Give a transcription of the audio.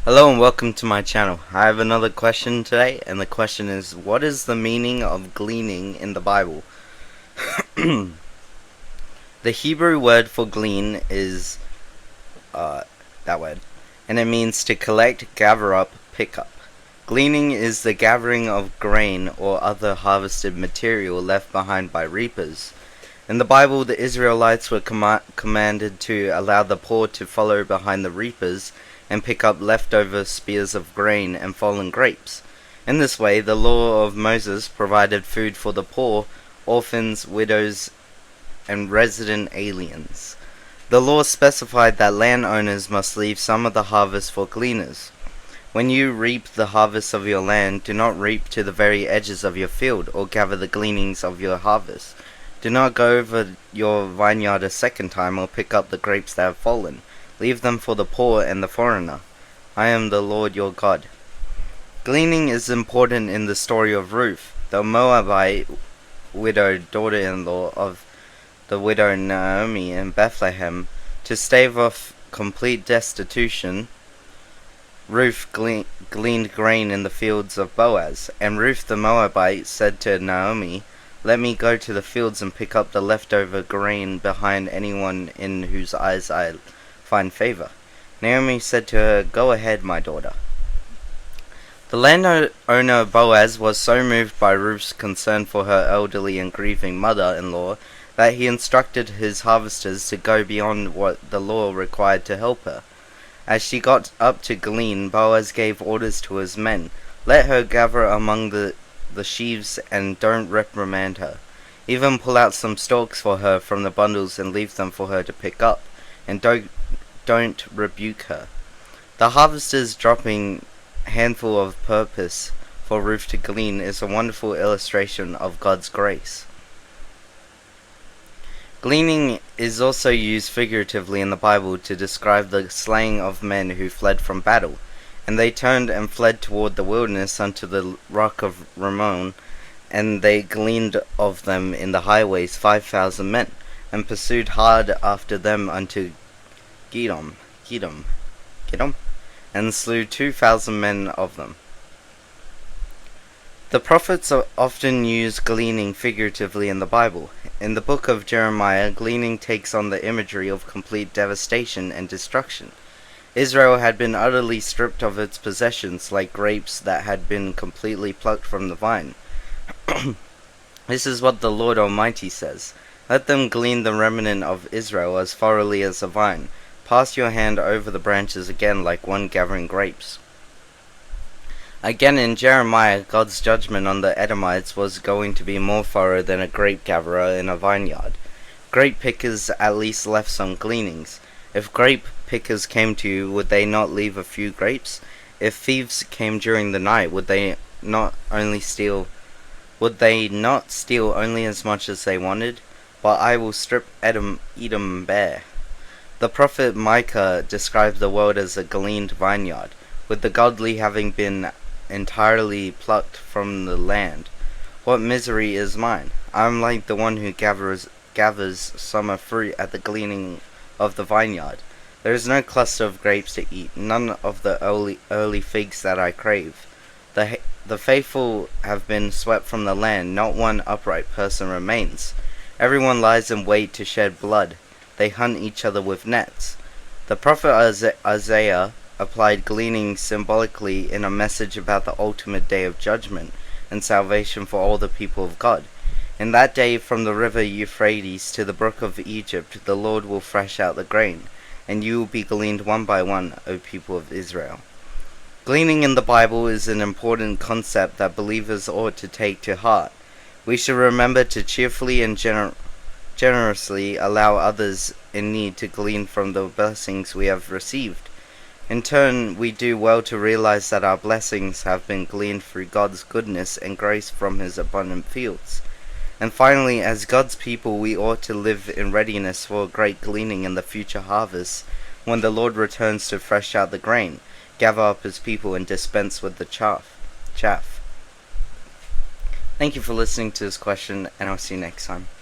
Hello and welcome to my channel. I have another question today, and the question is, what is the meaning of gleaning in the Bible? The Hebrew word for glean is that word, and it means to collect, gather up, pick up. Gleaning is the gathering of grain or other harvested material left behind by reapers. In the Bible, the Israelites were commanded to allow the poor to follow behind the reapers and pick up leftover spears of grain and fallen grapes. In this way, the law of Moses provided food for the poor, orphans, widows, and resident aliens. The law specified that landowners must leave some of the harvest for gleaners. When you reap the harvest of your land, do not reap to the very edges of your field, or gather the gleanings of your harvest. Do not go over your vineyard a second time, or pick up the grapes that have fallen. Leave them for the poor and the foreigner. I am the Lord your God. Gleaning is important in the story of Ruth, the Moabite widow daughter-in-law of the widow Naomi in Bethlehem. To stave off complete destitution, Ruth gleaned grain in the fields of Boaz, and Ruth the Moabite said to Naomi, "Let me go to the fields and pick up the leftover grain behind anyone in whose eyes I find favor." Naomi said to her, "Go ahead, my daughter." The landowner Boaz was so moved by Ruth's concern for her elderly and grieving mother-in-law that he instructed his harvesters to go beyond what the law required to help her. As she got up to glean, Boaz gave orders to his men, "Let her gather among the sheaves and don't reprimand her. Even pull out some stalks for her from the bundles and leave them for her to pick up, and don't rebuke her." The harvesters dropping handful of purpose for Ruth to glean is a wonderful illustration of God's grace. Gleaning is also used figuratively in the Bible to describe the slaying of men who fled from battle, and they turned and fled toward the wilderness unto the rock of Rimmon, and they gleaned of them in the highways 5,000 men, and pursued hard after them unto Gidom, and slew 2,000 men of them. The prophets often use gleaning figuratively in the Bible. In the book of Jeremiah, gleaning takes on the imagery of complete devastation and destruction. Israel had been utterly stripped of its possessions, like grapes that had been completely plucked from the vine. This is what the Lord Almighty says: "Let them glean the remnant of Israel as thoroughly as a vine. Pass your hand over the branches again like one gathering grapes." Again in Jeremiah, God's judgment on the Edomites was going to be more thorough than a grape gatherer in a vineyard. Grape pickers at least left some gleanings. If grape pickers came to you, would they not leave a few grapes? If thieves came during the night, would they not steal only as much as they wanted? But I will strip Edom bare. The prophet Micah describes the world as a gleaned vineyard, with the godly having been entirely plucked from the land. What misery is mine! I am like the one who gathers summer fruit at the gleaning of the vineyard. There is no cluster of grapes to eat, none of the early figs that I crave. The faithful have been swept from the land, not one upright person remains. Everyone lies in wait to shed blood. They hunt each other with nets. The prophet Isaiah applied gleaning symbolically in a message about the ultimate day of judgment and salvation for all the people of God. In that day, from the river Euphrates to the brook of Egypt, the Lord will thresh out the grain, and you will be gleaned one by one, O people of Israel. Gleaning in the Bible is an important concept that believers ought to take to heart. We should remember to cheerfully and generously allow others in need to glean from the blessings we have received. In turn, we do well to realize that our blessings have been gleaned through God's goodness and grace from His abundant fields. And finally, as God's people, we ought to live in readiness for a great gleaning in the future harvest, when the Lord returns to thresh out the grain, gather up His people, and dispense with the chaff. Thank you for listening to this question, and I'll see you next time.